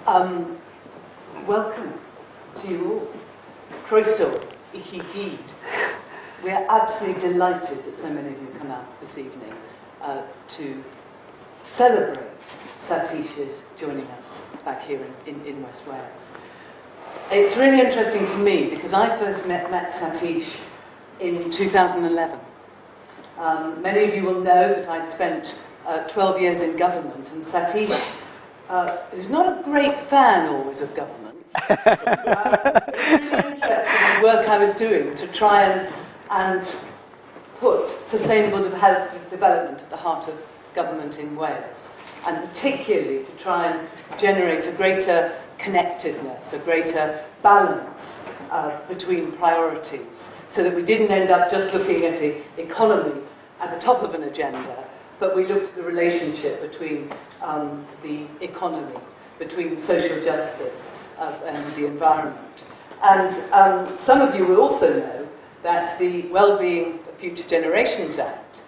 Welcome to you all. Croeso, I chi gyd. We are absolutely delighted that so many of you come out this evening to celebrate Satish's joining us back here in West Wales. It's really interesting for me because I first met Satish in 2011. Many of you will know that I'd spent 12 years in government, and Satish, who's not a great fan always of government, was really interested in the work I was doing to try and put sustainable development at the heart of government in Wales, and particularly to try and generate a greater connectedness, a greater balance between priorities, so that we didn't end up just looking at the economy at the top of an agenda, but we looked at the relationship between the economy, between social justice and the environment. And some of you will also know that the Wellbeing of Future Generations Act,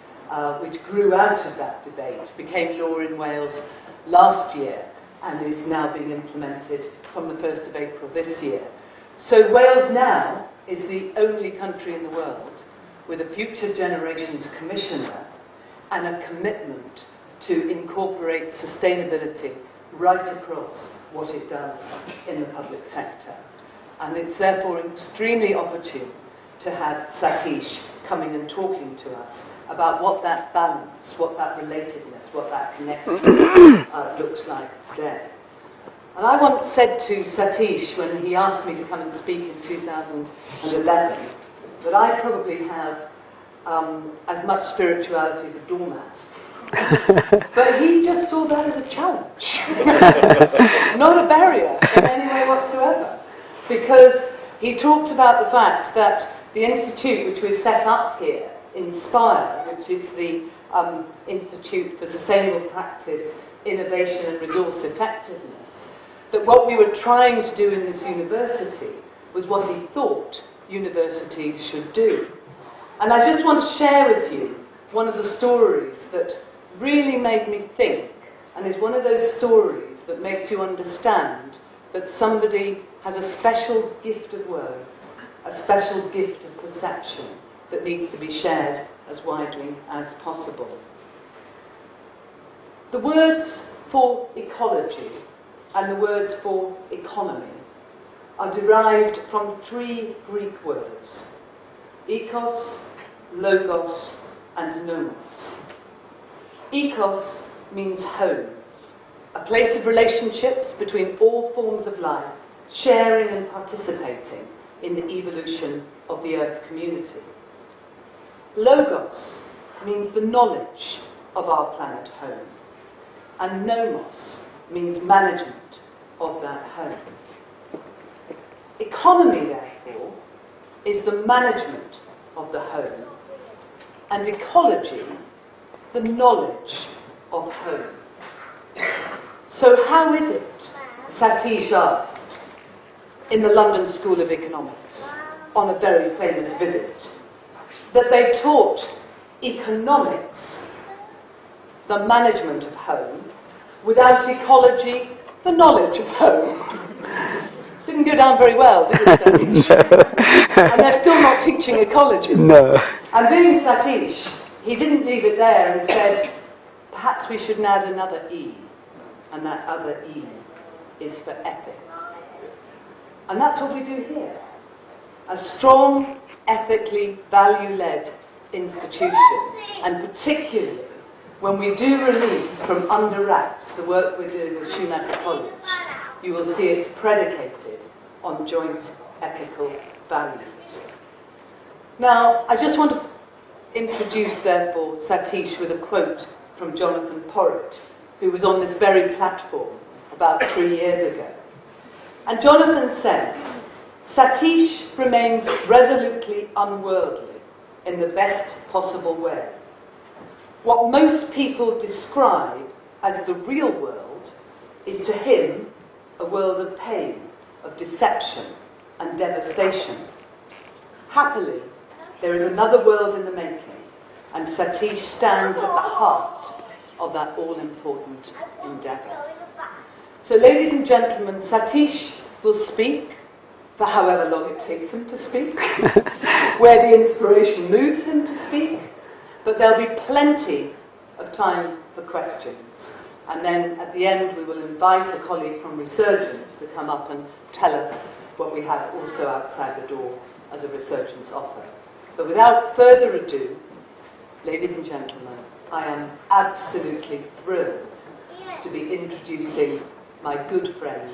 which grew out of that debate, became law in Wales last year and is now being implemented from the 1st of April this year. So Wales now is the only country in the world with a Future Generations Commissioner and a commitment to incorporate sustainability right across what it does in the public sector. And it's therefore extremely opportune to have Satish coming and talking to us about what that balance, what that relatedness, what that connectedness looks like today. And I once said to Satish when he asked me to come and speak in 2011 that I probably have as much spirituality as a doormat. But he just saw that as a challenge, not a barrier in any way whatsoever, because he talked about the fact that the institute which we've set up here, INSPIRE, which is the Institute for Sustainable Practice, Innovation and Resource Effectiveness, that what we were trying to do in this university was what he thought universities should do. And I just want to share with you one of the stories that really made me think, and is one of those stories that makes you understand that somebody has a special gift of words, a special gift of perception that needs to be shared as widely as possible. The words for ecology and the words for economy are derived from three Greek words: ecos, logos, and nomos. Ecos means home, a place of relationships between all forms of life, sharing and participating in the evolution of the Earth community. Logos means the knowledge of our planet home, and nomos means management of that home. Economy, therefore, is the management of the home, and ecology, the knowledge of home. So how is it, Satish asked, in the London School of Economics, on a very famous visit, that they taught economics, the management of home, without ecology, the knowledge of home? Didn't go down very well, did it, Satish? No. And they're still not teaching ecology. No. And being Satish, he didn't leave it there and said, perhaps we should add another E, and that other E is for ethics. And that's what we do here. A strong, ethically value-led institution, and particularly when we do release from under wraps the work we're doing with Schumacher College, you will see it's predicated on joint ethical values. Now, I just want to introduce, therefore, Satish with a quote from Jonathan Porritt, who was on this very platform about 3 years ago. And Jonathan says, Satish remains resolutely unworldly in the best possible way. What most people describe as the real world is to him a world of pain, of deception and devastation. Happily, there is another world in the making, and Satish stands at the heart of that all-important endeavour. So, ladies and gentlemen, Satish will speak for however long it takes him to speak, where the inspiration moves him to speak, but there'll be plenty of time for questions. And then at the end we will invite a colleague from Resurgence to come up and tell us what we have also outside the door as a Resurgence offer. But without further ado, ladies and gentlemen, I am absolutely thrilled to be introducing my good friend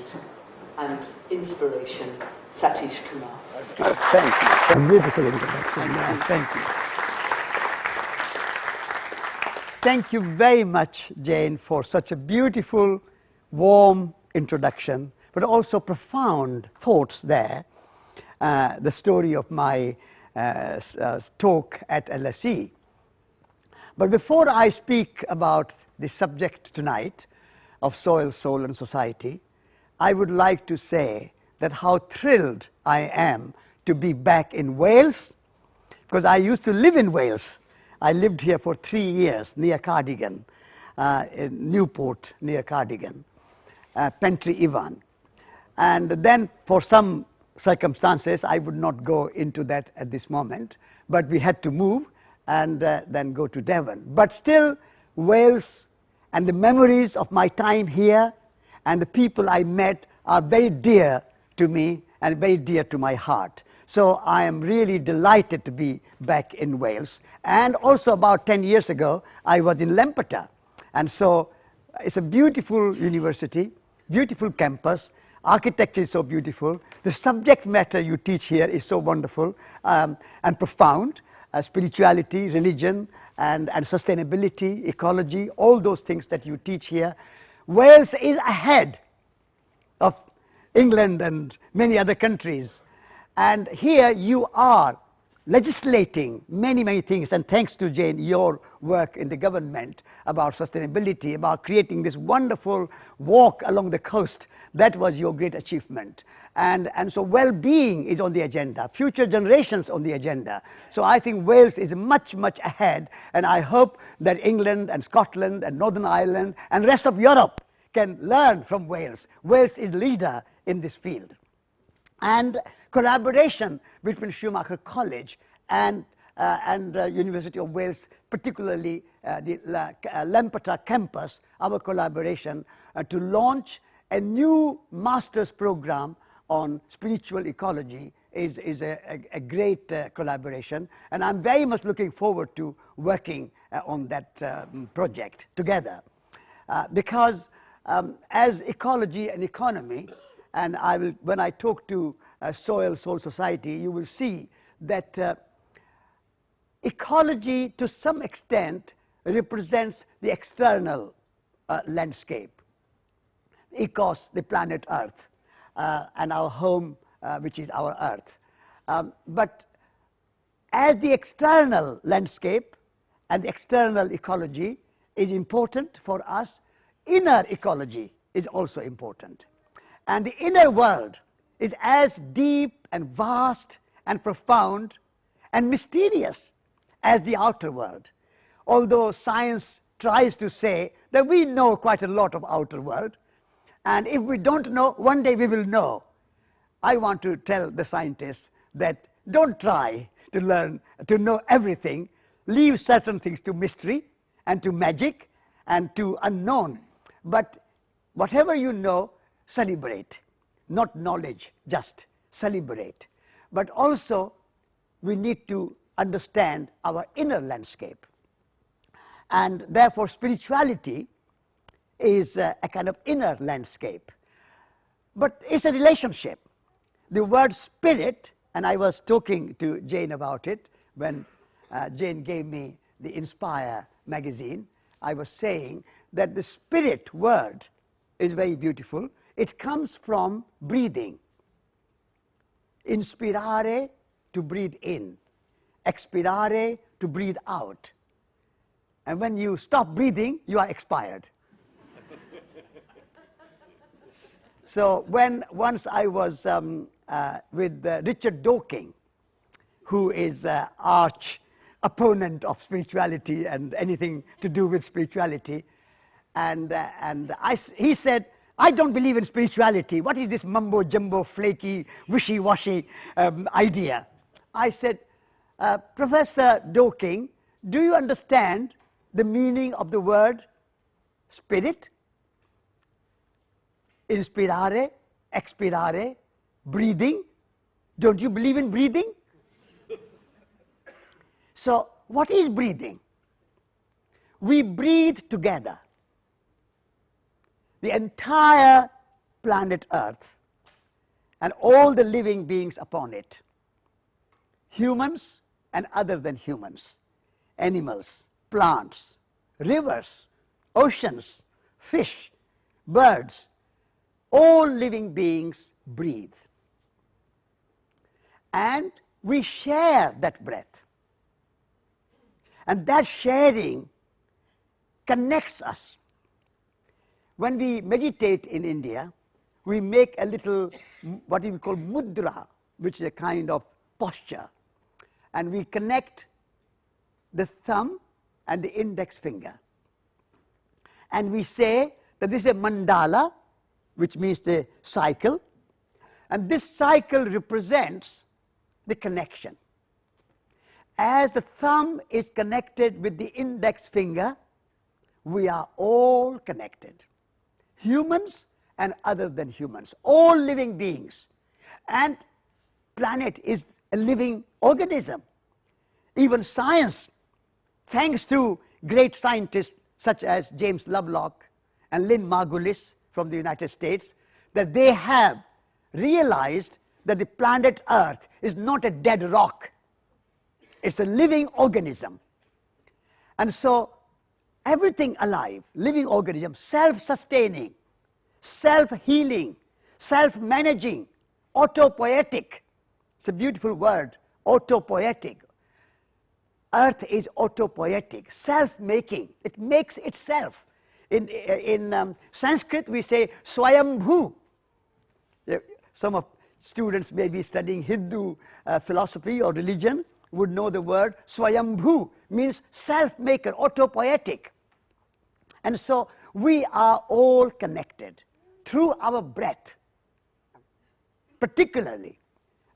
and inspiration, Satish Kumar. Thank you. A beautiful introduction. Thank you. Thank you very much, Jane, for such a beautiful, warm introduction, but also profound thoughts there. The story of my talk at LSE. But before I speak about the subject tonight of soil, soul and society, I would like to say that how thrilled I am to be back in Wales, because I used to live in Wales. I lived here for 3 years near Cardigan, in Newport near Cardigan, Pentry Ivan. And then for some circumstances, I would not go into that at this moment, but we had to move and then go to Devon. But still, Wales and the memories of my time here and the people I met are very dear to me and very dear to my heart. So I am really delighted to be back in Wales. And also about 10 years ago, I was in Lampeter. And so it's a beautiful university, beautiful campus. Architecture is so beautiful. The subject matter you teach here is so wonderful and profound. Spirituality, religion, and sustainability, ecology, all those things that you teach here. Wales is ahead of England and many other countries. And here you are legislating many, many things. And thanks to Jane, your work in the government about sustainability, about creating this wonderful walk along the coast, that was your great achievement. And so well-being is on the agenda, future generations on the agenda. So I think Wales is much, much ahead. And I hope that England and Scotland and Northern Ireland and the rest of Europe can learn from Wales. Wales is leader in this field. And collaboration between Schumacher College and University of Wales, particularly the Lampeter campus, our collaboration to launch a new master's program on spiritual ecology is a great collaboration. And I'm very much looking forward to working on that project together. Because as ecology and economy, and when I talk to Soil, Soul Society, you will see that ecology to some extent represents the external landscape. Ecos, the planet Earth, and our home, which is our Earth. But as the external landscape and the external ecology is important for us, inner ecology is also important. And the inner world is as deep and vast and profound and mysterious as the outer world. Although science tries to say that we know quite a lot of outer world, and if we don't know, one day we will know. I want to tell the scientists that don't try to learn, to know everything. Leave certain things to mystery and to magic and to unknown. But whatever you know, celebrate. Not knowledge, just celebrate. But also, we need to understand our inner landscape. And therefore, spirituality is a kind of inner landscape. But it's a relationship. The word spirit, and I was talking to Jane about it when Jane gave me the Inspire magazine. I was saying that the spirit word is very beautiful. It comes from breathing. Inspirare, to breathe in. Expirare, to breathe out. And when you stop breathing, you are expired. So once I was with Richard Dawkins, who is arch opponent of spirituality and anything to do with spirituality, and he said, I don't believe in spirituality. What is this mumbo-jumbo, flaky, wishy-washy idea? I said, Professor Dorking, do you understand the meaning of the word spirit? Inspirare, expirare, breathing. Don't you believe in breathing? So, what is breathing? We breathe together. The entire planet Earth and all the living beings upon it, humans and other than humans, animals, plants, rivers, oceans, fish, birds, all living beings breathe. And we share that breath. And that sharing connects us. When we meditate in India, we make a little, what we call mudra, which is a kind of posture. And we connect the thumb and the index finger. And we say that this is a mandala, which means the cycle. And this cycle represents the connection. As the thumb is connected with the index finger, we are all connected. Humans and other than humans, all living beings. And planet is a living organism. Even science, thanks to great scientists such as James Lovelock and Lynn Margulis from the United States, that they have realized that the planet Earth is not a dead rock. It's a living organism. And so everything alive, living organism, self-sustaining, self-healing, self-managing, autopoietic. It's a beautiful word, autopoietic. Earth is autopoietic, self-making. It makes itself. In Sanskrit, we say swayambhu. Some of students may be studying Hindu philosophy or religion would know the word swayambhu, means self-maker, autopoietic. And so we are all connected through our breath, particularly.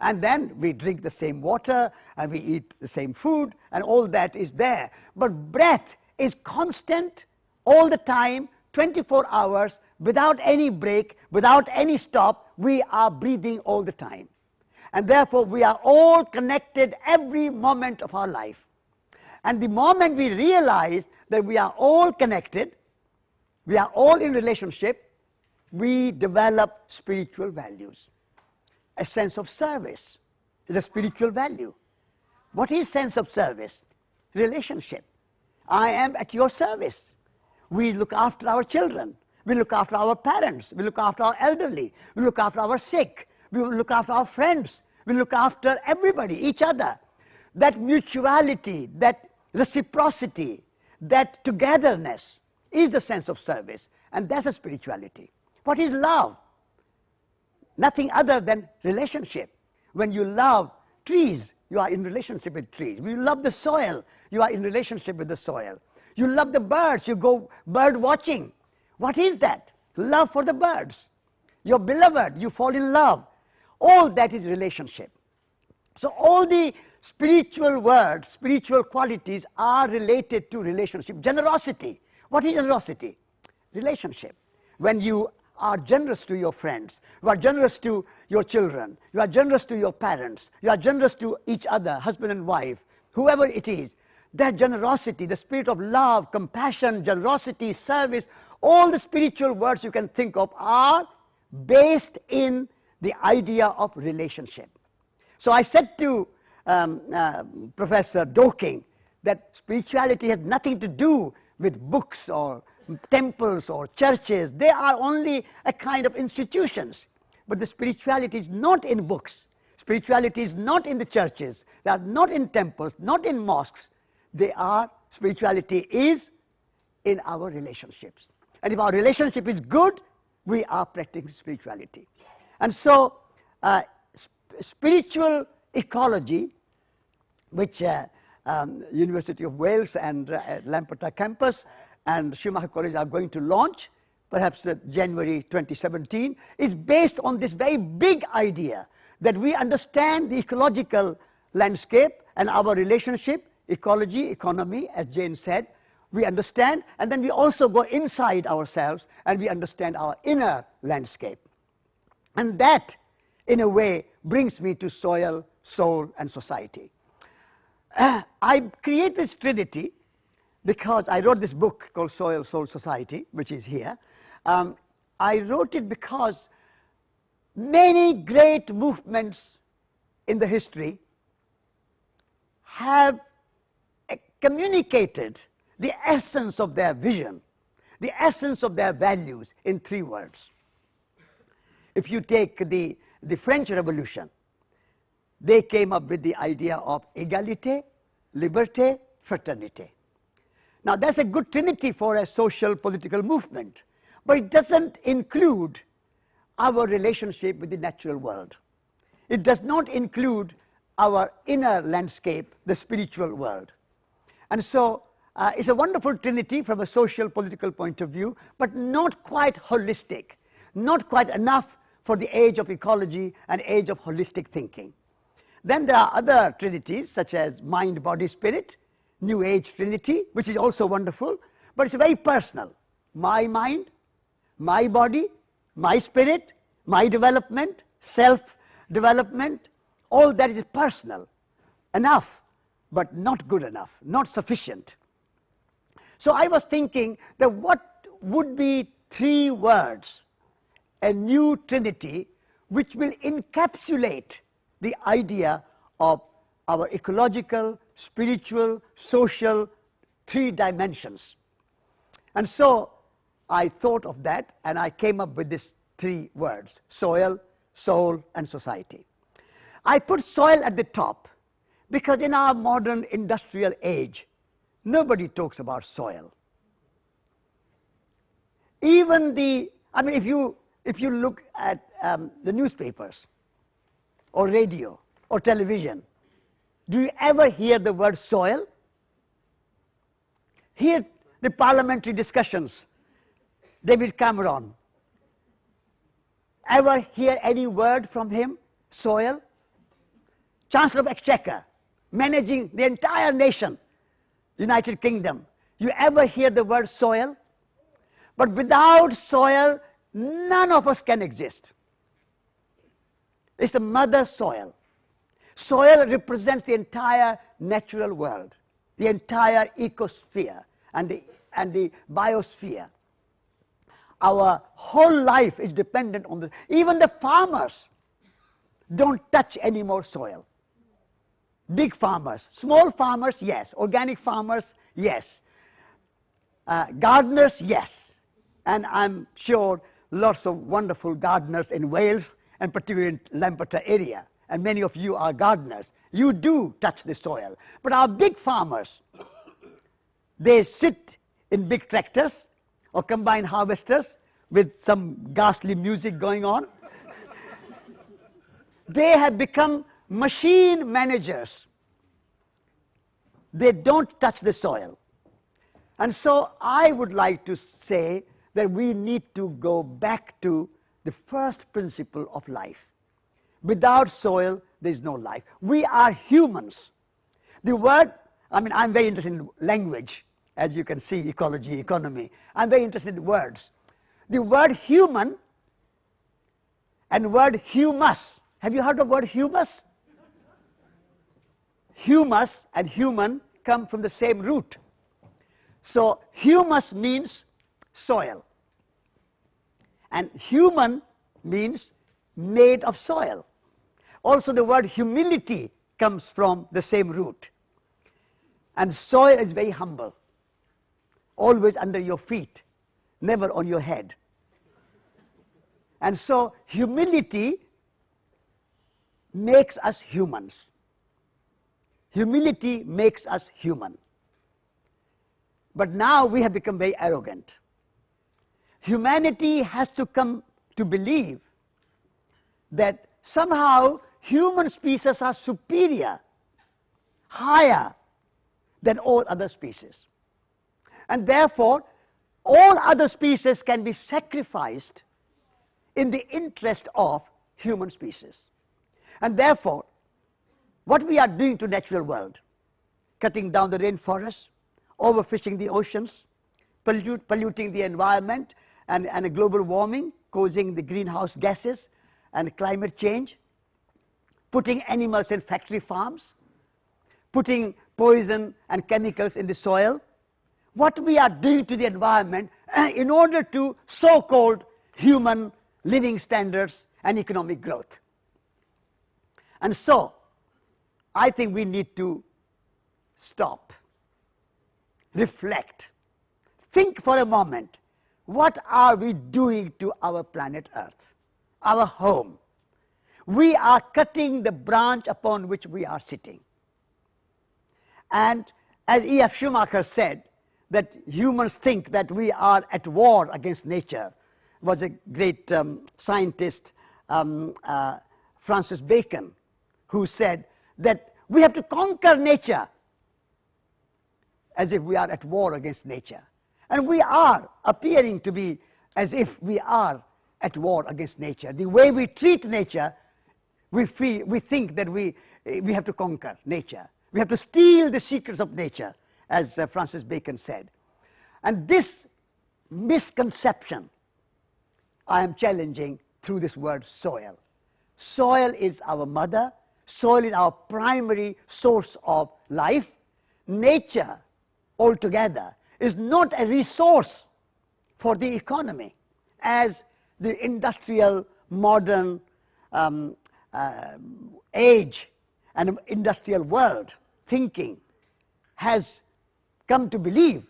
And then we drink the same water and we eat the same food and all that is there. But breath is constant all the time, 24 hours, without any break, without any stop. We are breathing all the time. And therefore we are all connected every moment of our life. And the moment we realize that we are all connected, we are all in relationship, we develop spiritual values. A sense of service is a spiritual value. What is sense of service? Relationship. I am at your service. We look after our children. We look after our parents. We look after our elderly. We look after our sick. We look after our friends. We look after everybody, each other. That mutuality, that reciprocity, that togetherness is the sense of service. And that's a spirituality. What is love? Nothing other than relationship. When you love trees, you are in relationship with trees. When you love the soil, you are in relationship with the soil. You love the birds, you go bird watching. What is that? Love for the birds. Your beloved, you fall in love. All that is relationship. So all the spiritual words, spiritual qualities are related to relationship. Generosity. What is generosity? Relationship. When you are generous to your friends, you are generous to your children, you are generous to your parents, you are generous to each other, husband and wife, whoever it is, that generosity, the spirit of love, compassion, generosity, service, all the spiritual words you can think of are based in the idea of relationship. So I said to Professor Dorking that spirituality has nothing to do with books or temples or churches. They are only a kind of institutions. But the spirituality is not in books. Spirituality is not in the churches. They are not in temples, not in mosques. Spirituality is in our relationships. And if our relationship is good, we are practicing spirituality. And so spiritual ecology, which University of Wales and Lampeter campus and Schumacher College are going to launch, perhaps January 2017, is based on this very big idea that we understand the ecological landscape and our relationship, ecology, economy, as Jane said, we understand, and then we also go inside ourselves and we understand our inner landscape. And that, in a way, brings me to soil, soul, and society. I create this trinity because I wrote this book called Soil, Soul, Society, which is here. I wrote it because many great movements in the history have communicated the essence of their vision, the essence of their values in 3 words. If you take the French Revolution, they came up with the idea of égalité, liberté, fraternité. Now that's a good trinity for a social political movement, but it doesn't include our relationship with the natural world. It does not include our inner landscape, the spiritual world. And so it's a wonderful trinity from a social political point of view, but not quite holistic, not quite enough for the age of ecology and age of holistic thinking. Then there are other trinities such as mind, body, spirit, New Age trinity, which is also wonderful, but it's very personal. My mind, my body, my spirit, my development, self-development, all that is personal, enough, but not good enough, not sufficient. So I was thinking that what would be 3 words, a new trinity, which will encapsulate the idea of our ecological, spiritual, social 3 dimensions. And so I thought of that and I came up with these 3 words, soil, soul, and society. I put soil at the top because in our modern industrial age, nobody talks about soil. Even if you look at the newspapers or radio or television, do you ever hear the word soil? Hear the parliamentary discussions, David Cameron. Ever hear any word from him, soil? Chancellor of Exchequer, managing the entire nation, United Kingdom. You ever hear the word soil? But without soil, none of us can exist. It's the mother soil. Soil represents the entire natural world, the entire ecosphere and the biosphere. Our whole life is dependent on this. Even the farmers don't touch any more soil. Big farmers, small farmers, yes. Organic farmers, yes. Gardeners, yes. And I'm sure lots of wonderful gardeners in Wales and particularly in Lampeter area. And many of you are gardeners. You do touch the soil. But our big farmers, they sit in big tractors or combined harvesters with some ghastly music going on. They have become machine managers. They don't touch the soil. And so I would like to say that we need to go back to the first principle of life. Without soil, there is no life. We are humans. The word, I'm very interested in language, as you can see, ecology, economy. I'm very interested in words. The word human and word humus. Have you heard of the word humus? Humus and human come from the same root. So humus means soil. And human means made of soil. Also the word humility comes from the same root. And soil is very humble. Always under your feet, never on your head. And so humility makes us humans. Humility makes us human. But now we have become very arrogant. Humanity has to come to believe that somehow human species are superior, higher than all other species. And therefore, all other species can be sacrificed in the interest of human species. And therefore, what we are doing to natural world, cutting down the rainforests, overfishing the oceans, polluting the environment, and a global warming causing the greenhouse gases and climate change, putting animals in factory farms, putting poison and chemicals in the soil, what we are doing to the environment in order to so-called human living standards and economic growth. And so, I think we need to stop, reflect, think for a moment, what are we doing to our planet Earth, our home? We are cutting the branch upon which we are sitting. And as E.F. Schumacher said, that humans think that we are at war against nature, was a great scientist, Francis Bacon, who said that we have to conquer nature, as if we are at war against nature. And we are appearing to be as if we are at war against nature. The way we treat nature, we think that we have to conquer nature. We have to steal the secrets of nature, as Francis Bacon said. And this misconception I am challenging through this word soil. Soil is our mother. Soil is our primary source of life. Nature altogether is not a resource for the economy, as the industrial modern age and industrial world thinking has come to believe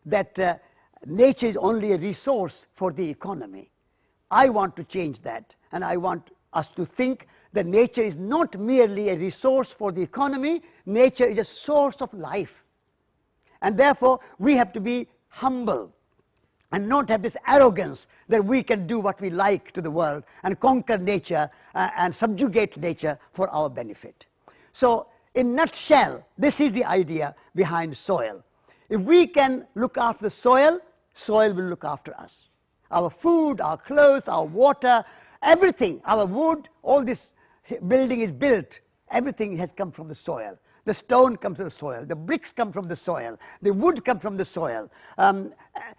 that nature is only a resource for the economy. I want to change that, and I want us to think that nature is not merely a resource for the economy, nature is a source of life. And therefore, we have to be humble and not have this arrogance that we can do what we like to the world and conquer nature and subjugate nature for our benefit. So, in a nutshell, this is the idea behind soil. If we can look after the soil, soil will look after us. Our food, our clothes, our water, everything, our wood, all this building is built, everything has come from the soil. The stone comes from the soil, the bricks come from the soil, the wood comes from the soil.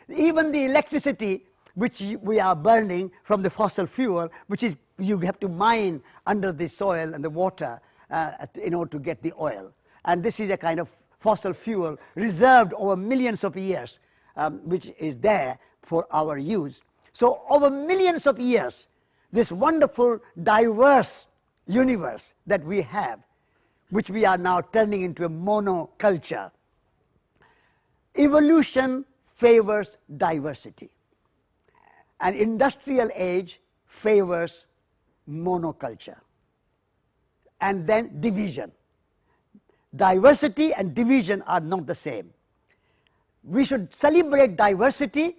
Even the electricity which we are burning from the fossil fuel, which is you have to mine under the soil and the water in order to get the oil. And this is a kind of fossil fuel reserved over millions of years, which is there for our use. So over millions of years, this wonderful diverse universe that we have, which we are now turning into a monoculture. Evolution favors diversity. An industrial age favors monoculture. And then division. Diversity and division are not the same. We should celebrate diversity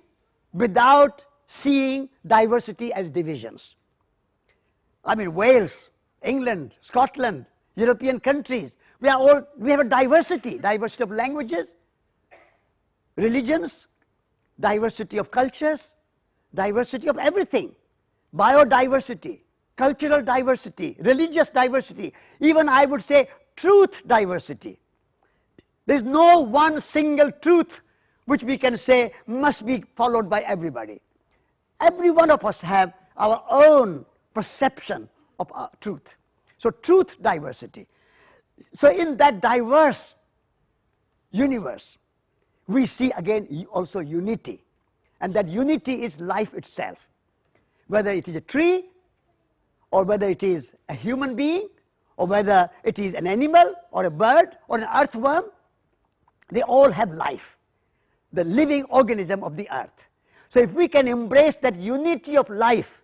without seeing diversity as divisions. I mean, Wales, England, Scotland, European countries, we have a diversity of languages, religions, diversity of cultures, diversity of everything, biodiversity, cultural diversity, religious diversity, even I would say truth diversity. There is no one single truth which we can say must be followed by everybody. Every one of us have our own perception of truth. So truth diversity. So in that diverse universe, we see again also unity. And that unity is life itself. Whether it is a tree, or whether it is a human being, or whether it is an animal, or a bird, or an earthworm, they all have life. The living organism of the earth. So if we can embrace that unity of life,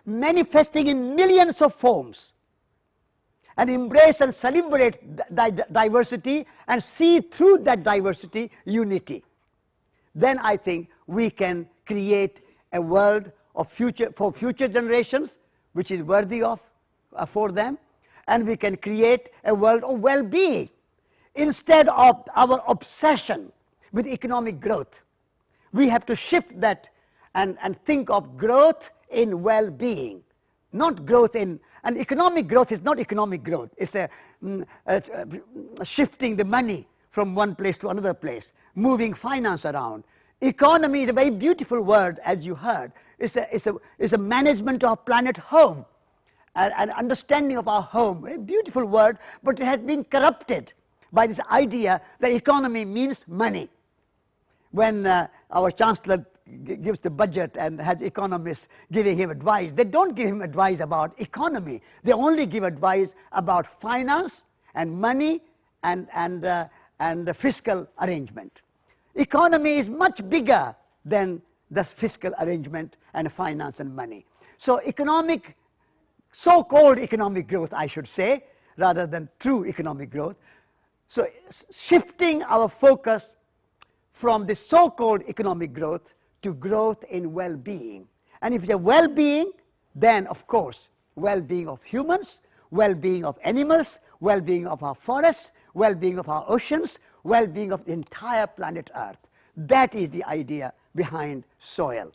manifesting in millions of forms, and embrace and celebrate diversity and see through that diversity unity, then I think we can create a world of for future generations which is worthy of for them, and we can create a world of well-being instead of our obsession with economic growth. We have to shift that and think of growth in well-being, not growth in, and economic growth is not economic growth. It's shifting the money from one place to another place, moving finance around. Economy is a very beautiful word, as you heard. It's a management of planet home, an understanding of our home. A beautiful word, but it has been corrupted by this idea that economy means money. When our Chancellor gives the budget and has economists giving him advice, they don't give him advice about economy. They only give advice about finance and money and the fiscal arrangement. Economy is much bigger than the fiscal arrangement and finance and money. So economic, so-called economic growth, I should say, rather than true economic growth. So shifting our focus from the so-called economic growth to growth in well-being. And if it's a well-being, then of course, well-being of humans, well-being of animals, well-being of our forests, well-being of our oceans, well-being of the entire planet Earth. That is the idea behind soil.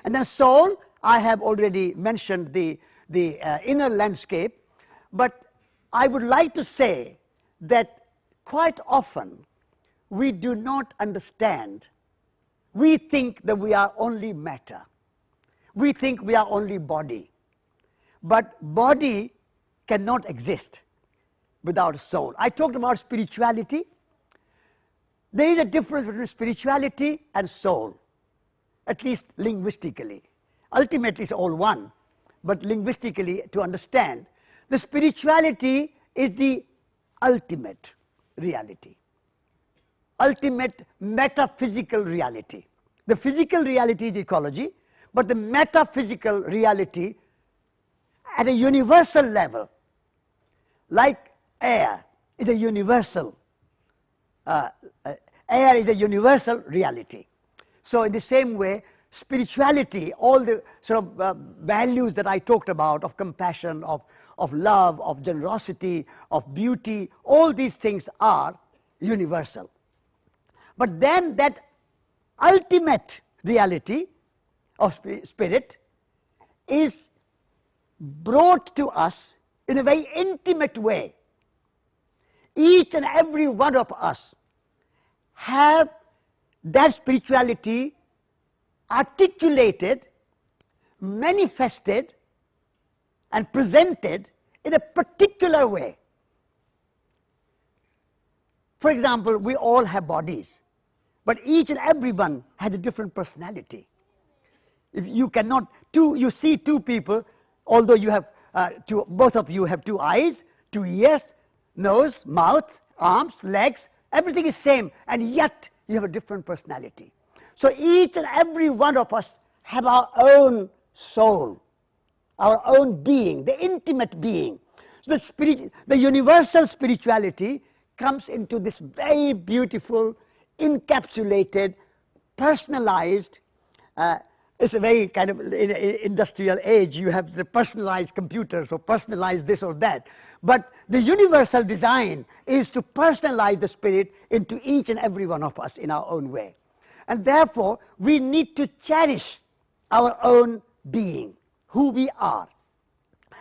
And then soul, I have already mentioned the inner landscape, but I would like to say that quite often we do not understand. We think that we are only matter. We think we are only body. But body cannot exist without soul. I talked about spirituality. There is a difference between spirituality and soul, at least linguistically. Ultimately, it's all one, but linguistically, to understand, the spirituality is the ultimate reality, ultimate metaphysical reality. The physical reality is ecology, but the metaphysical reality at a universal level, like air, is a universal. Air is a universal reality. So in the same way, spirituality, all the sort of values that I talked about, of compassion, of love, of generosity, of beauty, all these things are universal. But then that ultimate reality of spirit is brought to us in a very intimate way. Each and every one of us have that spirituality articulated, manifested, and presented in a particular way. For example, we all have bodies, but each and every one has a different personality. If you cannot, you see two people, although you have both of you have two eyes, 2 ears, nose, mouth, arms, legs, everything is same, and yet you have a different personality. So each and every one of us have our own soul, our own being, the intimate being. So the universal spirituality comes into this very beautiful, encapsulated, personalized, it's a very kind of, in industrial age, you have the personalized computers, or personalized this or that. But the universal design is to personalize the spirit into each and every one of us in our own way. And therefore, we need to cherish our own being, who we are.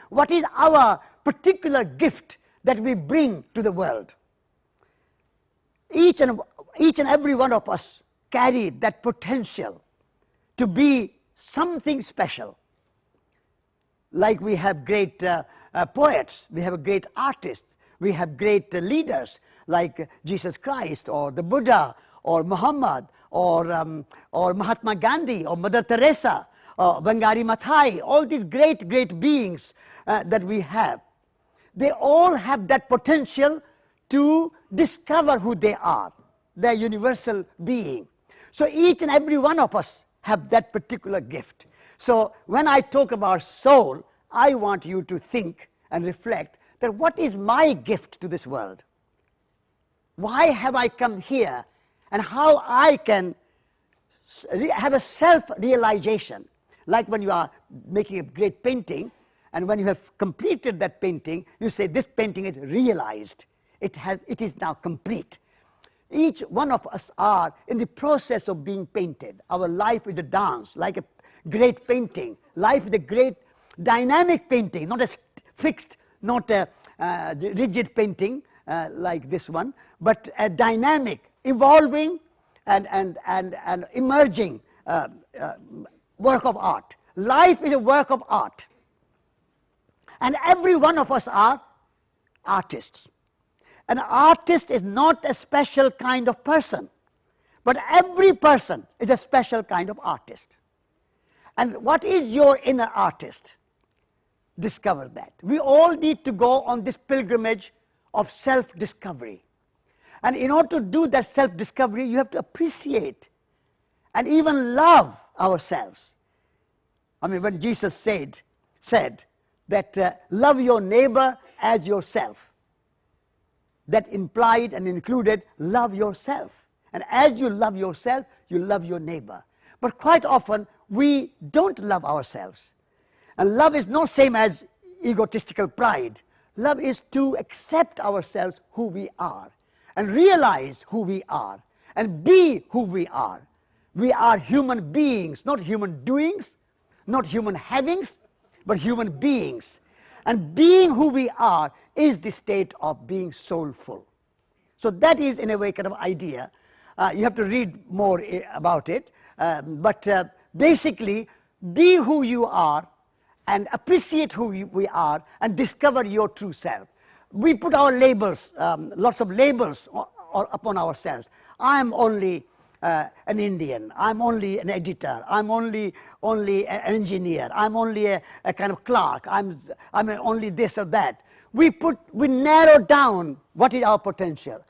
What is our particular gift that we bring to the world? Each and every one of us carry that potential to be something special. Like we have great poets, we have great artists, we have great leaders like Jesus Christ, or the Buddha, or Muhammad, or Mahatma Gandhi, or Mother Teresa, or Wangari Maathai, all these great, great beings that we have. They all have that potential to discover who they are, their universal being. So each and every one of us have that particular gift. So when I talk about soul, I want you to think and reflect that what is my gift to this world? Why have I come here? And how I can have a self-realization. Like when you are making a great painting, and when you have completed that painting, you say, this painting is realized. It is now complete. each one of us are in the process of being painted. Our life is a dance, like a great painting. Life is a great dynamic painting, not a fixed, not a rigid painting like this one, but a dynamic, evolving and emerging work of art. Life is a work of art. And every one of us are artists. An artist is not a special kind of person, but every person is a special kind of artist. And what is your inner artist? Discover that. We all need to go on this pilgrimage of self-discovery. And in order to do that self-discovery, you have to appreciate and even love ourselves. I mean, when Jesus said that love your neighbor as yourself, that implied and included love yourself. And as you love yourself, you love your neighbor. But quite often, we don't love ourselves. And love is not same as egotistical pride. Love is to accept ourselves who we are and realize who we are and be who we are. We are human beings, not human doings, not human havings, but human beings. And being who we are is the state of being soulful. So that is, in a way, kind of idea. You have to read more about it. But basically, be who you are and appreciate who we are and discover your true self. We put our labels, lots of labels upon ourselves. I'm only an Indian, I'm only an editor, I'm only an engineer, I'm only a kind of clerk, I'm only this or that. We narrow down what is our potential.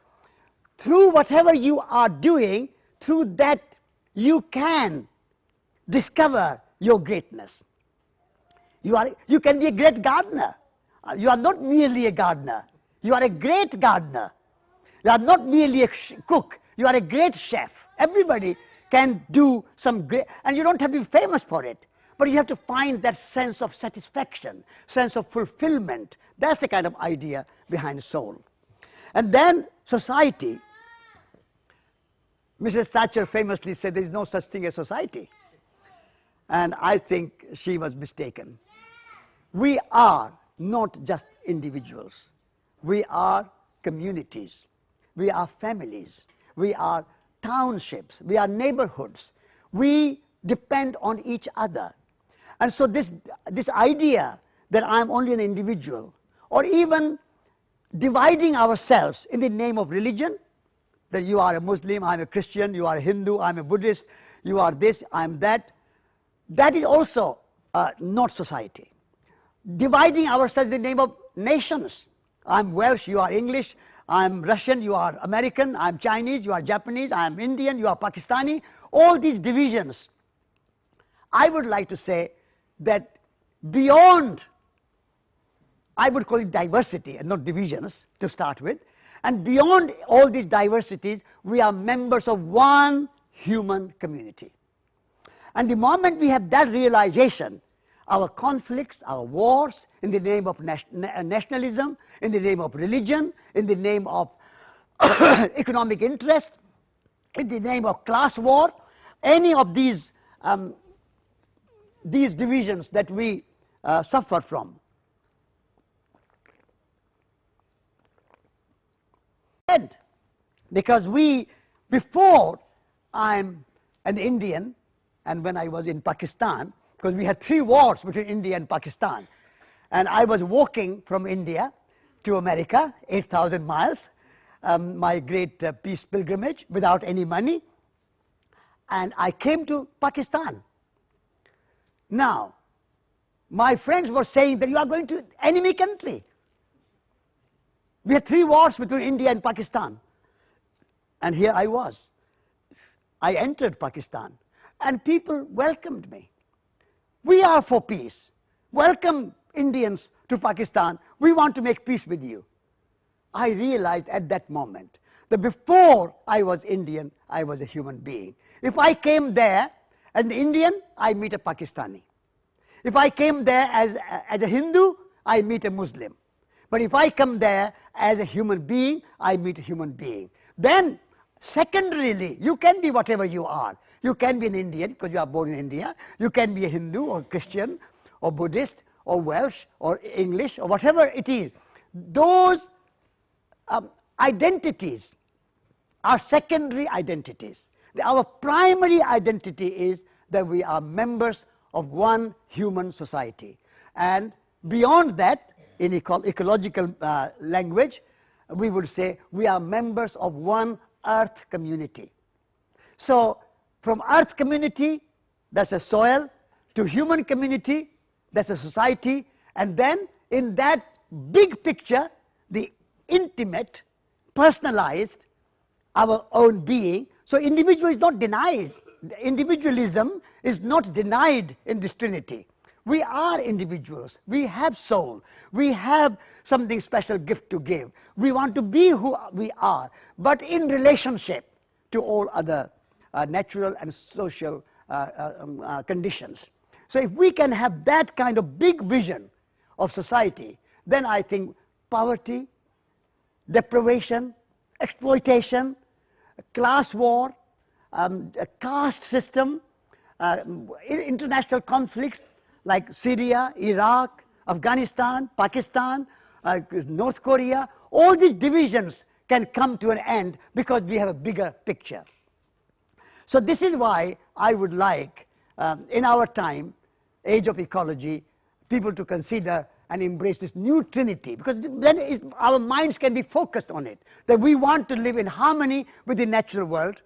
Through whatever you are doing, through that you can discover your greatness. You can be a great gardener. You are not merely a gardener. You are a great gardener. You are not merely a cook. You are a great chef. Everybody can do some great, and you don't have to be famous for it. But you have to find that sense of satisfaction, sense of fulfillment. That's the kind of idea behind soul. And then society. Mrs. Thatcher famously said there is no such thing as society. And I think she was mistaken. We are not just individuals. We are communities. We are families. We are townships. We are neighborhoods. We depend on each other. And so this idea that I'm only an individual, or even dividing ourselves in the name of religion, that you are a Muslim, I'm a Christian, you are a Hindu, I'm a Buddhist, you are this, I'm that, that is also not society. Dividing ourselves in the name of nations. I'm Welsh, you are English, I'm Russian, you are American, I'm Chinese, you are Japanese, I'm Indian, you are Pakistani. All these divisions, I would like to say that beyond, I would call it diversity and not divisions to start with, and beyond all these diversities, we are members of one human community. And the moment we have that realization, our conflicts, our wars, in the name of nationalism, in the name of religion, in the name of economic interest, in the name of class war, any of these divisions that we suffer from. Because before I'm an Indian, and when I was in Pakistan, because we had 3 wars between India and Pakistan, and I was walking from India to America, 8,000 miles, my great peace pilgrimage without any money, and I came to Pakistan. Now, my friends were saying that you are going to enemy country. We had 3 wars between India and Pakistan, and here I was. I entered Pakistan, and people welcomed me. We are for peace. Welcome Indians to Pakistan. We want to make peace with you. I realized at that moment that before I was Indian, I was a human being. If I came there as an Indian, I meet a Pakistani. If I came there as a Hindu, I meet a Muslim. But if I come there as a human being, I meet a human being. Then Secondarily, you can be whatever you are. You can be an Indian because you are born in India. You can be a Hindu or Christian or Buddhist or Welsh or English or whatever it is. Those identities are secondary identities. Our primary identity is that we are members of one human society. And beyond that, in ecological language, we would say we are members of one earth community. So from earth community, that's a soil, to human community, that's a society, and then in that big picture, the intimate, personalized, our own being. So individual is not denied. Individualism is not denied in this trinity. We are individuals. We have soul. We have something special gift to give. We want to be who we are, but in relationship to all other natural and social conditions. So if we can have that kind of big vision of society, then I think poverty, deprivation, exploitation, class war, a caste system, international conflicts like Syria, Iraq, Afghanistan, Pakistan, North Korea, all these divisions can come to an end because we have a bigger picture. So this is why I would like, in our time, age of ecology, people to consider and embrace this new trinity, because then our minds can be focused on it, that we want to live in harmony with the natural world,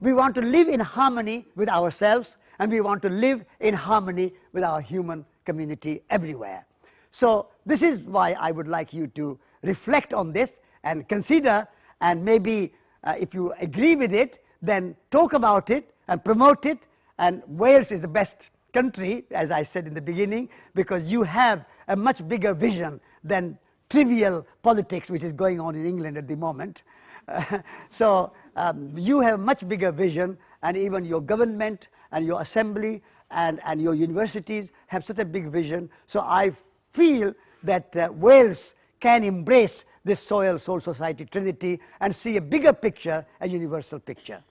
we want to live in harmony with ourselves, and we want to live in harmony with our human community everywhere. So this is why I would like you to reflect on this and consider, and maybe if you agree with it, then talk about it and promote it. And Wales is the best country, as I said in the beginning, because you have a much bigger vision than trivial politics which is going on in England at the moment. So you have a much bigger vision, and even your government and your assembly and your universities have such a big vision. So I feel that Wales can embrace this soil soul society trinity and see a bigger picture, a universal picture.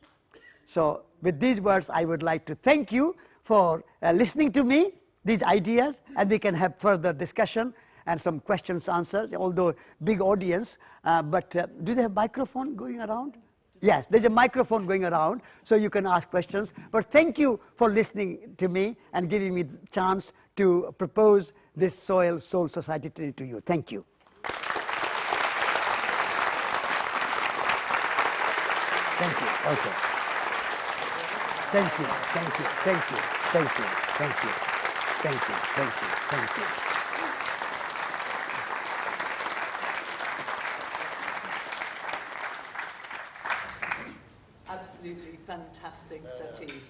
So with these words, I would like to thank you for listening to me, these ideas, and we can have further discussion and some questions, answers, although big audience. But do they have microphone going around? Yes, there's a microphone going around, so you can ask questions. But thank you for listening to me and giving me the chance to propose this soil soul society to you. Thank you. Thank you. Okay. Thank you. Thank you. Thank you. Thank you. Thank you. Thank you. Thank you. Thank you. Absolutely fantastic, Satish.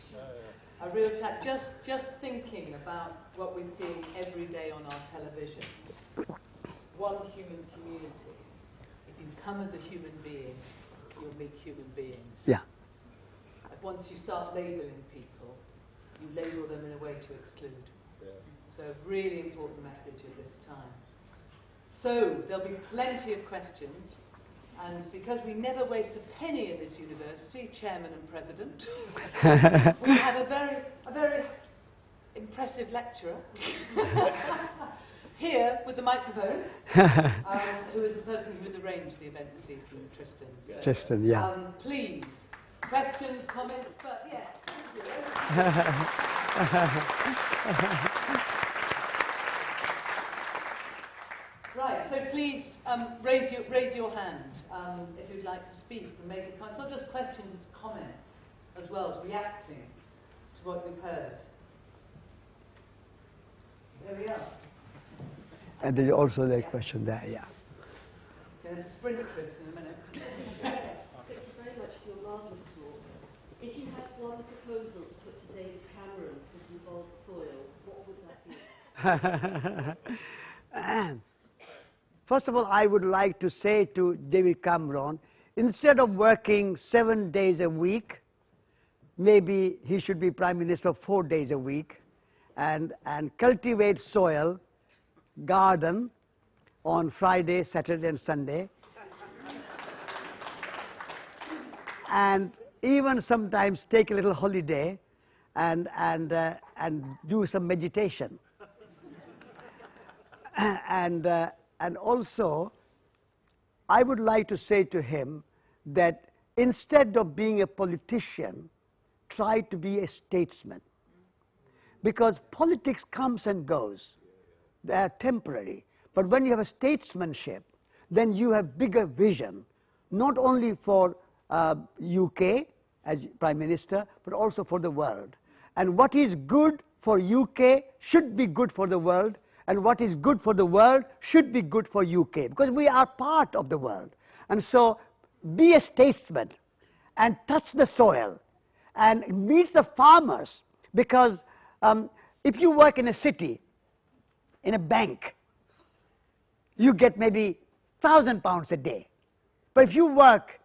A real chat. Just thinking about what we're seeing every day on our televisions. One human community. If you come as a human being, you'll meet human beings. Yeah. Once you start labeling people, you label them in a way to exclude. Yeah. So a really important message at this time. So there'll be plenty of questions, and because we never waste a penny in this university, chairman and president, we have a very impressive lecturer here with the microphone, who is the person who has arranged the event this evening, Tristan. So, Tristan, yeah. Please. Questions, comments, but yes, Right, so please raise your hand if you'd like to speak and make a comment. It's not just questions, it's comments as well as reacting to what we've heard. There we are. And there's also the question there, yeah. Going to sprint Tristan in a minute. Thank you very much for your marvellous talk. If you had one proposal to put to David Cameron that involved soil, what would that be? First of all, I would like to say to David Cameron, instead of working 7 days a week, maybe he should be Prime Minister 4 days a week and cultivate soil, garden on Friday, Saturday and Sunday. and even sometimes take a little holiday and do some meditation. And also, I would like to say to him that instead of being a politician, try to be a statesman. Because politics comes and goes. They are temporary. But when you have a statesmanship, then you have bigger vision, not only for UK as Prime Minister, but also for the world. And what is good for UK should be good for the world, and what is good for the world should be good for UK, because we are part of the world. And so be a statesman and touch the soil and meet the farmers, because if you work in a city, in a bank, you get maybe £1,000 a day. But if you work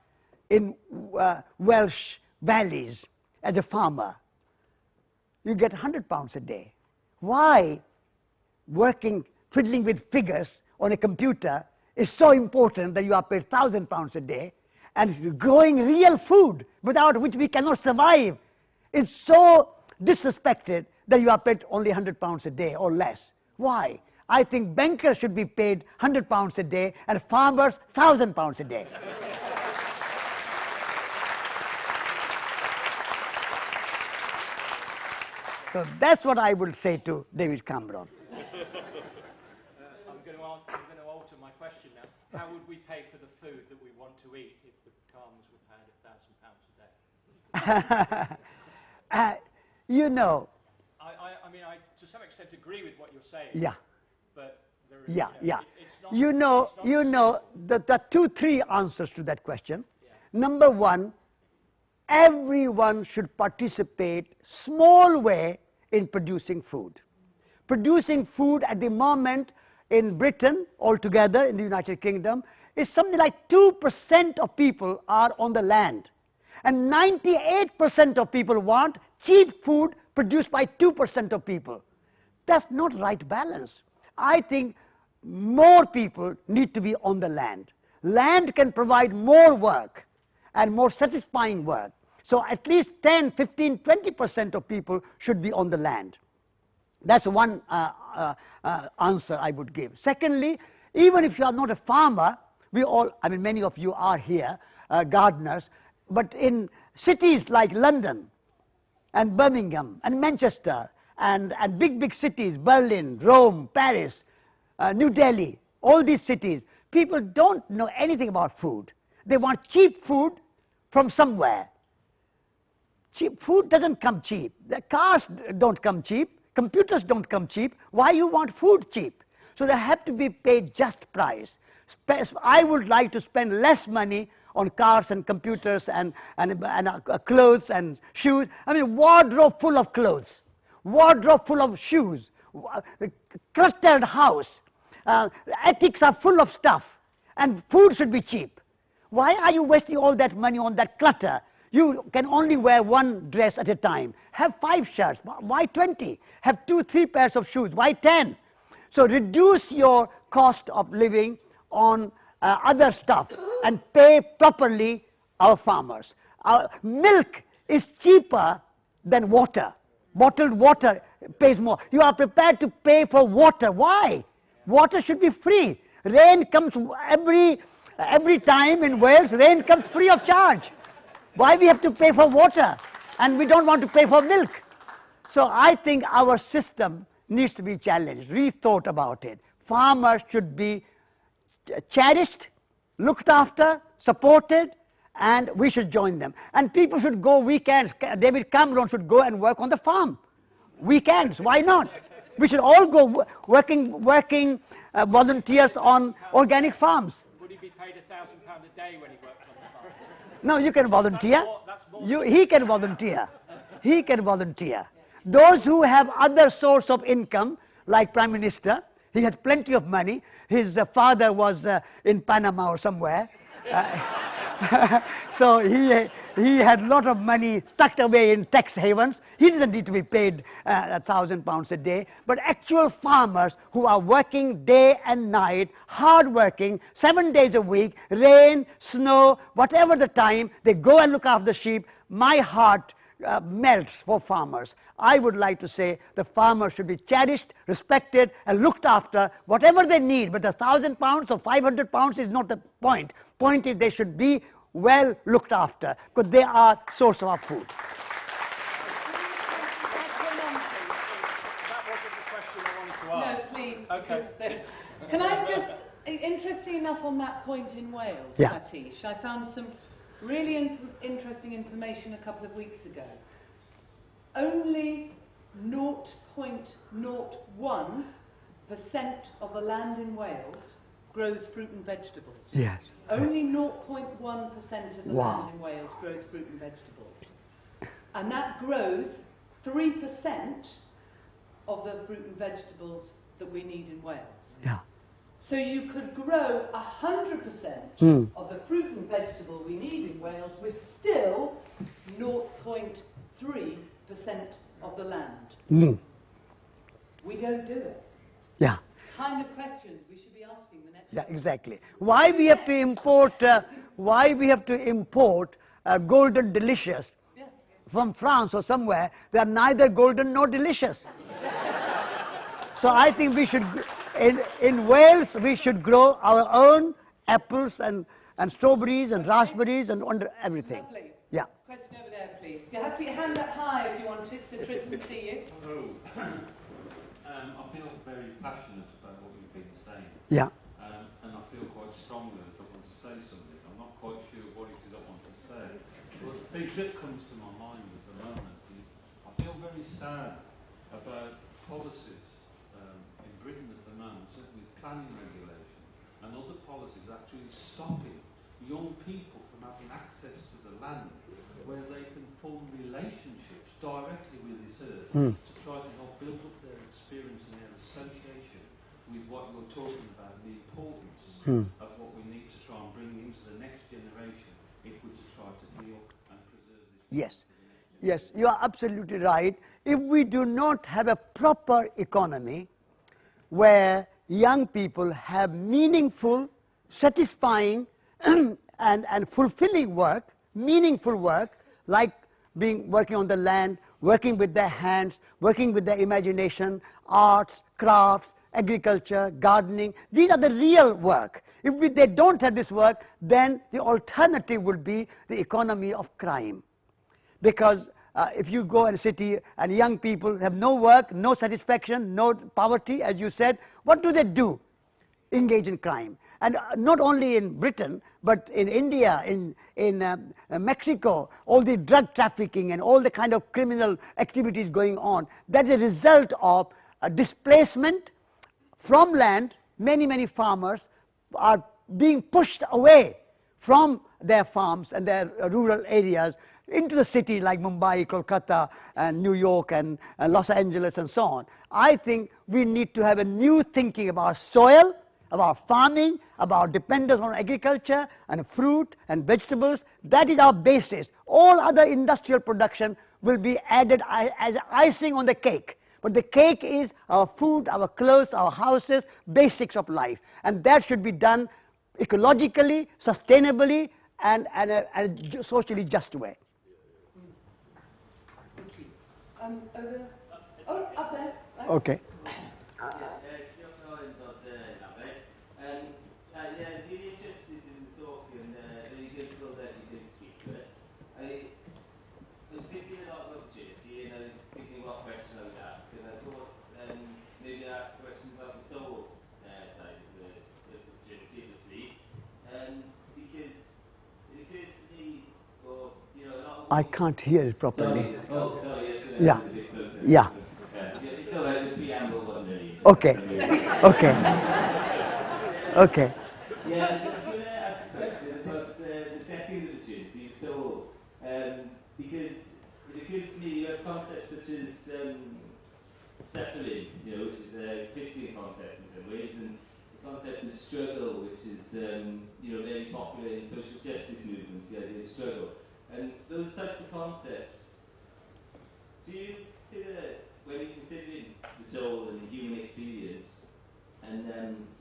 in Welsh valleys as a farmer, you get £100 a day. Why fiddling with figures on a computer is so important that you are paid £1,000 a day, and growing real food without which we cannot survive is so disrespected that you are paid only £100 a day or less. Why? I think bankers should be paid £100 a day and farmers £1,000 a day. So that's what I would say to David Cameron. I'm going to alter my question now. How would we pay for the food that we want to eat if the farmers were paid £1,000 a day? You know. I mean, I to some extent agree with what you're saying. Yeah. But there is, it's not. You know, there are 3 answers to that question. Yeah. Number 1, everyone should participate small way in producing food. Producing food at the moment in Britain altogether, in the United Kingdom, is something like 2% of people are on the land. And 98% of people want cheap food produced by 2% of people. That's not right balance. I think more people need to be on the land. Land can provide more work and more satisfying work. So at least 10, 15, 20% of people should be on the land. That's one answer I would give. Secondly, even if you are not a farmer, many of you are here, gardeners, but in cities like London and Birmingham and Manchester and big cities, Berlin, Rome, Paris, New Delhi, all these cities, people don't know anything about food. They want cheap food from somewhere. Cheap food doesn't come cheap. The cars don't come cheap. Computers don't come cheap. Why you want food cheap? So they have to be paid just price. I would like to spend less money on cars and computers and clothes and shoes. I mean, wardrobe full of clothes, wardrobe full of shoes, cluttered house. Attics are full of stuff, and food should be cheap. Why are you wasting all that money on that clutter? You can only wear 1 dress at a time. Have 5 shirts. Why 20? Have 2, 3 pairs of shoes. Why 10? So reduce your cost of living on other stuff and pay properly our farmers. Our milk is cheaper than water. Bottled water pays more. You are prepared to pay for water. Why? Water should be free. Rain comes every time in Wales, rain comes free of charge. Why we have to pay for water and we don't want to pay for milk? So I think our system needs to be challenged, rethought about it. Farmers should be cherished, looked after, supported, and we should join them. And people should go weekends. David Cameron should go and work on the farm. Weekends, why not? We should all go working volunteers on organic farms. Would he be paid £1,000 a day when he worked on the farm? No, you can volunteer. That's more. He can volunteer. He can volunteer. Those who have other source of income, like Prime Minister, he has plenty of money. His father was in Panama or somewhere. So he had a lot of money tucked away in tax havens. He doesn't need to be paid £1,000 a day. But actual farmers who are working day and night, hard working, 7 days a week, rain, snow, whatever the time, they go and look after the sheep. My heart melts for farmers. I would like to say the farmers should be cherished, respected, and looked after, whatever they need. But the £1,000 or £500 is not the point. Point is they should be well looked after, because they are source of our food. That wasn't the question I wanted to ask. No, please. Okay. Can I just, interesting enough on that point in Wales, Yeah. Satish, I found some really interesting information a couple of weeks ago. Only 0.01% of the land in Wales grows fruit and vegetables. Yes. Only 0.1% of the land in Wales grows fruit and vegetables. And that grows 3% of the fruit and vegetables that we need in Wales. Yeah. So you could grow 100% of the fruit and vegetable we need in Wales with still 0.3% of the land. We don't do it. Yeah. Kind of questions we should be asking the next. Yeah, exactly. Why we have to import? Golden delicious from France or somewhere? They are neither golden nor delicious. So I think we should, in Wales, we should grow our own apples and strawberries and raspberries and everything. Lovely. Yeah. Question over there, please. You have to put your hand up high if you want it, so Chris can see you. Hello. I feel very passionate about what you've been saying. Yeah. And I feel quite strongly that I want to say something. I'm not quite sure what it is I want to say. But the thing that comes to my mind at the moment is I feel very sad about policies in Britain at the moment, certainly with planning regulation and other policies actually stopping young people from having access to the land where they can form relationships directly with this earth to try to help build up their experience and their association with what you're talking about, the importance of what we need to try and bring into the next generation if we're to try to heal and preserve this. Yes. Yes, you are absolutely right. If we do not have a proper economy where young people have meaningful, satisfying and fulfilling work, meaningful work, like working on the land, working with their hands, working with their imagination, arts, crafts, agriculture, gardening, these are the real work. If they don't have this work, then the alternative would be the economy of crime. Because if you go in a city and young people have no work, no satisfaction, no poverty, as you said, what do? Engage in crime. And not only in Britain, but in India, in Mexico, all the drug trafficking and all the kind of criminal activities going on, that's a result of displacement from land. Many farmers are being pushed away from their farms and their rural areas into the city like Mumbai, Kolkata, and New York, and Los Angeles, and so on. I think we need to have a new thinking about soil, about farming, about dependence on agriculture and fruit and vegetables. That is our basis. All other industrial production will be added as icing on the cake. But the cake is our food, our clothes, our houses, basics of life. And that should be done ecologically, sustainably, and a socially just way. Over. Oh, up there. Right. Okay. Really interested in the talk and really grateful that you did speak to us. I was thinking a lot about opportunity and I was thinking what question I would ask, and I thought maybe I'd ask a question about the soul side of the opportunity of the fleet, because it occurs to me, I can't hear it properly. Sorry, Yeah. A bit closer. Yeah. It's all right, the preamble wasn't really. Okay. Okay. Okay. Yeah, I was going to ask a question about the second opportunity, soul, because it occurs to me you have concepts such as Zeppelin, which is a Christian concept in some ways, and it concept of struggle, which is very popular in social justice movements, the idea of struggle. And those types of concepts, do you consider, when you're considering the soul and the human experience, and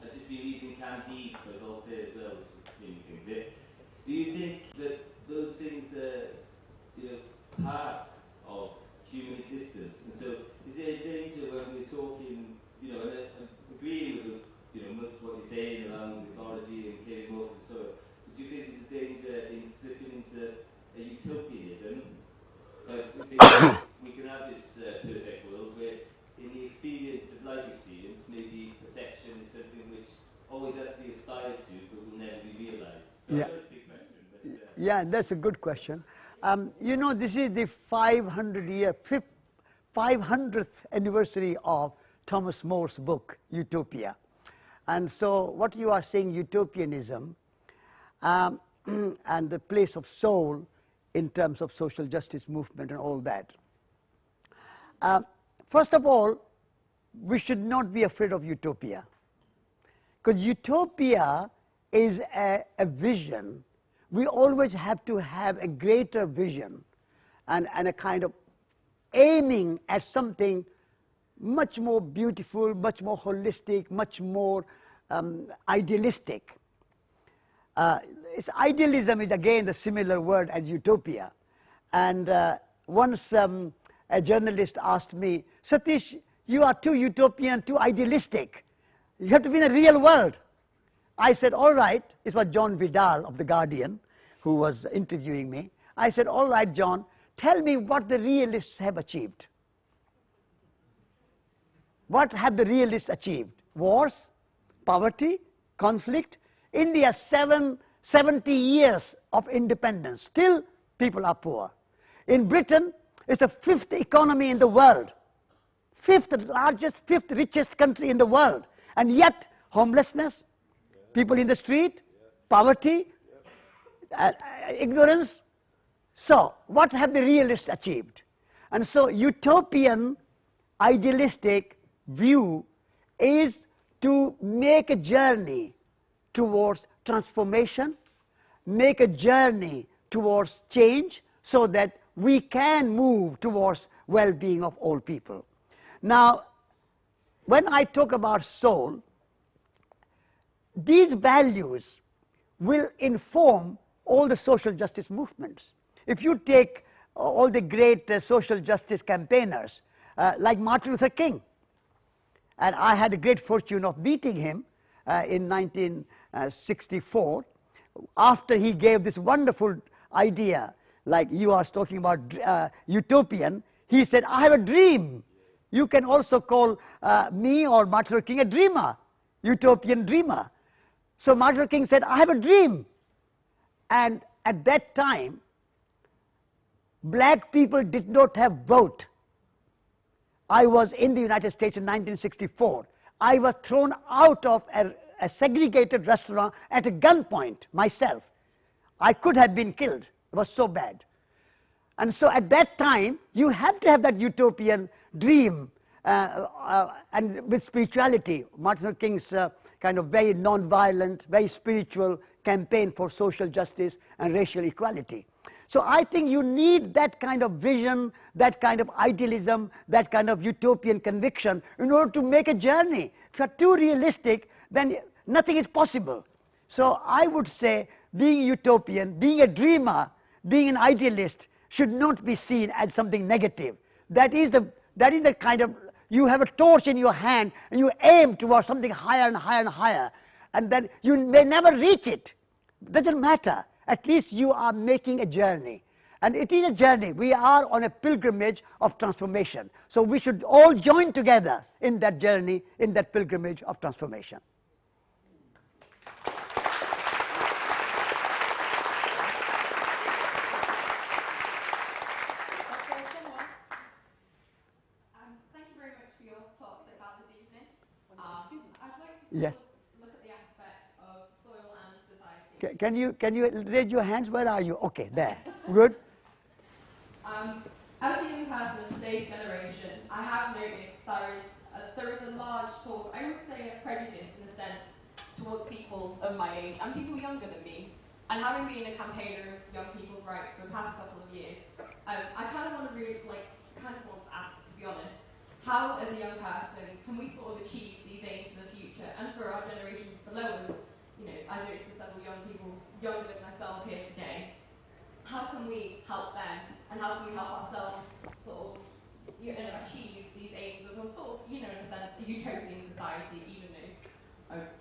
I've just been reading Candide by Voltaire as well, which is really good bit. Do you think that those things are part of human existence? And so is there a danger when we're talking, and I agree with most of what you're saying around ecology and caring more for the soil, but do you think there's a danger in slipping into a utopianism? We can have this perfect world where in the experience of life experience, maybe perfection is something which always has to be aspired to, but will never be realized. So Yeah. I know it's a big question, but Yeah, that's a good question. This is the 500th anniversary of Thomas More's book, Utopia. And so what you are saying, utopianism, and the place of soul in terms of social justice movement and all that. First of all, we should not be afraid of utopia, because utopia is a vision. We always have to have a greater vision and a kind of aiming at something much more beautiful, much more holistic, much more idealistic. Idealism is again the similar word as utopia. And once a journalist asked me, Satish, you are too utopian, too idealistic. You have to be in the real world. I said, all right. It was John Vidal of The Guardian who was interviewing me. I said, all right, John, tell me what the realists have achieved. What have the realists achieved? Wars, poverty, conflict. India, 70 years of independence. Still, people are poor. In Britain, it's the 5th economy in the world. 5th largest, 5th richest country in the world. And yet, homelessness, people in the street, poverty, ignorance. So, what have the realists achieved? And so, utopian, idealistic view is to make a journey towards transformation, make a journey towards change so that we can move towards well-being of all people. Now, when I talk about soul, these values will inform all the social justice movements. If you take all the great social justice campaigners, like Martin Luther King, and I had the great fortune of meeting him in 1964, after he gave this wonderful idea, like you are talking about utopian, he said, I have a dream. You can also call me or Martin Luther King a dreamer, utopian dreamer. So Martin Luther King said, I have a dream. And at that time, black people did not have vote. I was in the United States in 1964. I was thrown out of a segregated restaurant at a gunpoint myself. I could have been killed. It was so bad. And so at that time, you have to have that utopian dream and with spirituality. Martin Luther King's kind of very non-violent, very spiritual campaign for social justice and racial equality. So I think you need that kind of vision, that kind of idealism, that kind of utopian conviction in order to make a journey. If you are too realistic, then nothing is possible. So I would say being utopian, being a dreamer, being an idealist should not be seen as something negative. That is the kind of, you have a torch in your hand and you aim towards something higher and higher and higher. And then you may never reach it. Doesn't matter. At least you are making a journey. And it is a journey. We are on a pilgrimage of transformation. So we should all join together in that journey, in that pilgrimage of transformation. Thank you very much for your talks that you've had this evening. I'd like to Yes. look at the aspect of soil and society. Can you raise your hands? Where are you? Okay, there. Good. As a young person of today's generation, I have noticed there is a large sort of, I would say, a prejudice in a sense towards people of my age and people younger than me. And having been a campaigner of young people's rights for the past couple of years, I kind of want to ask, to be honest, how as a young person can we sort of achieve these aims for the future? And for our generations below us, you know, I noticed there's several young people younger than myself here today. How can we help them, and how can we help ourselves sort of, you know, achieve these aims of sort of, you know, in a sense, a utopian society, even though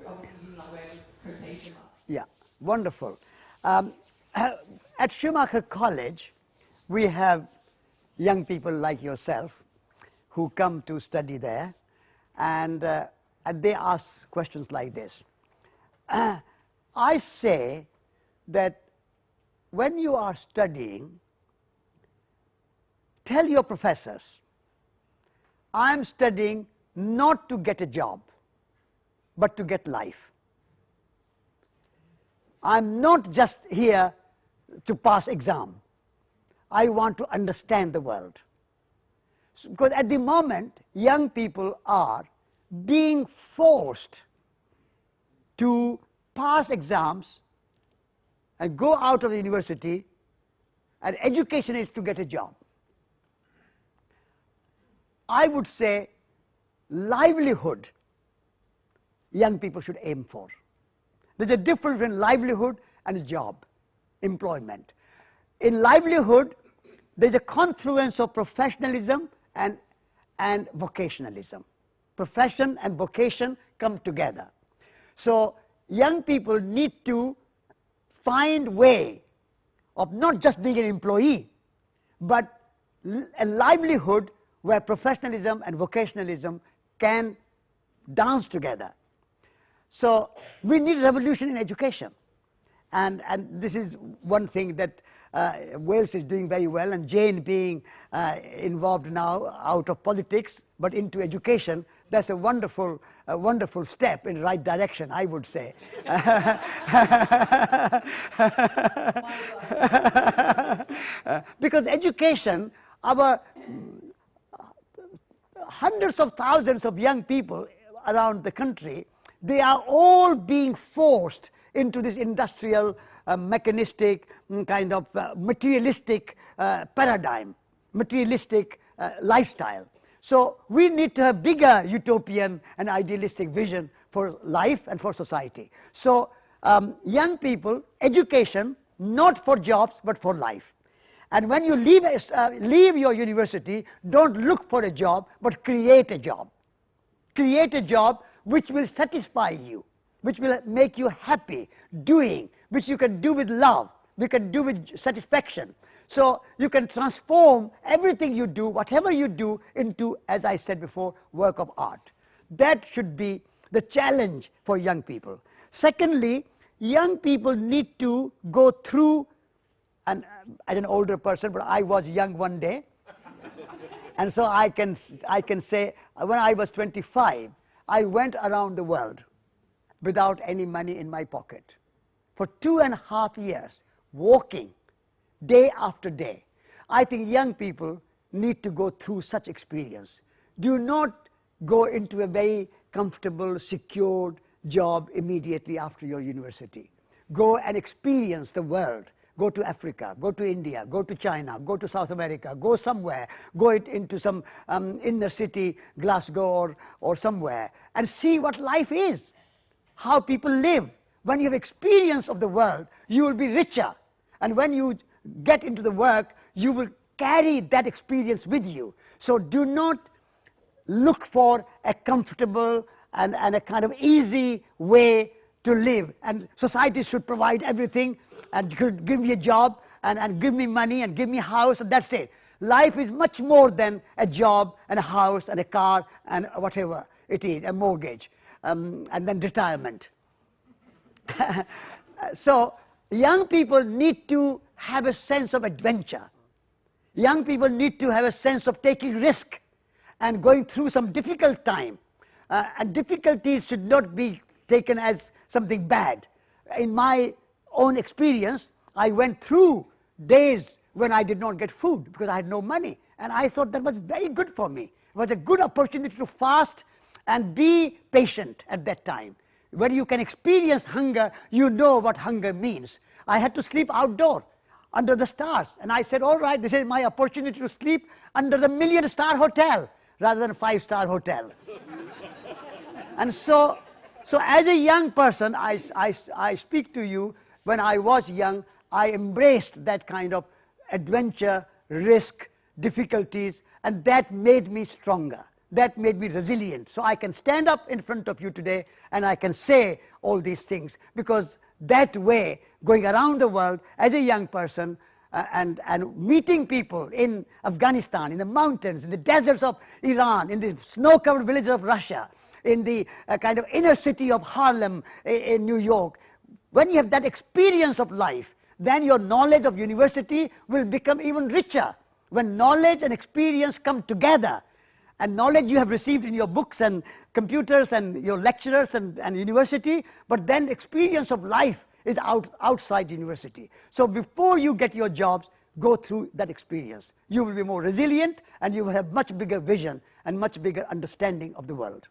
obviously using that word in quotation marks. Yeah, wonderful. At Schumacher College, we have young people like yourself who come to study there, and they ask questions like this. I say that when you are studying, tell your professors, I'm studying not to get a job, but to get life. I'm not just here to pass exam. I want to understand the world. So, because at the moment, young people are being forced to pass exams and go out of the university, and education is to get a job. I would say livelihood young people should aim for. There's a difference between livelihood and a job, employment. In livelihood, there's a confluence of professionalism and vocationalism. Profession and vocation come together. So young people need to find way of not just being an employee, but a livelihood where professionalism and vocationalism can dance together. So we need a revolution in education. And this is one thing that Wales is doing very well, and Jane being involved now out of politics but into education, that's a wonderful step in the right direction, I would say. Because education, our hundreds of thousands of young people around the country, they are all being forced into this industrial, mechanistic, kind of materialistic paradigm, materialistic lifestyle. So we need to have bigger utopian and idealistic vision for life and for society. So young people, education, not for jobs, but for life. And when you leave your university, don't look for a job, but create a job. Create a job which will satisfy you, which will make you happy doing, which you can do with love, we can do with satisfaction. So you can transform everything you do, whatever you do, into, as I said before, work of art. That should be the challenge for young people. Secondly, young people need to go through, and as an older person, but I was young one day, and so I can say, when I was 25, I went around the world without any money in my pocket for 2.5 years, walking day after day. I think young people need to go through such experience. Do not go into a very comfortable, secured job immediately after your university. Go and experience the world. Go to Africa, go to India, go to China, go to South America, go somewhere, go into some inner city, Glasgow or somewhere, and see what life is, how people live. When you have experience of the world, you will be richer. And when you get into the work, you will carry that experience with you. So do not look for a comfortable and a kind of easy way to live. And society should provide everything and could give me a job and give me money and give me a house, and that's it. Life is much more than a job and a house and a car and whatever it is, a mortgage, and then retirement. So young people need to have a sense of adventure. Young people need to have a sense of taking risk and going through some difficult time. And difficulties should not be taken as something bad. In my own experience, I went through days when I did not get food because I had no money. And I thought that was very good for me. It was a good opportunity to fast and be patient at that time. when you can experience hunger, you know what hunger means. I had to sleep outdoor under the stars, and I said, all right, this is my opportunity to sleep under the million-star hotel rather than a 5-star hotel. And so as a young person, I speak to you, when I was young, I embraced that kind of adventure, risk, difficulties, and that made me stronger. That made me resilient. So I can stand up in front of you today and I can say all these things, because that way, going around the world as a young person and meeting people in Afghanistan, in the mountains, in the deserts of Iran, in the snow-covered villages of Russia, in the kind of inner city of Harlem in New York, when you have that experience of life, then your knowledge of university will become even richer. When knowledge and experience come together, and knowledge you have received in your books and computers and your lecturers and university, but then experience of life is outside university. So before you get your jobs, go through that experience. You will be more resilient and you will have much bigger vision and much bigger understanding of the world.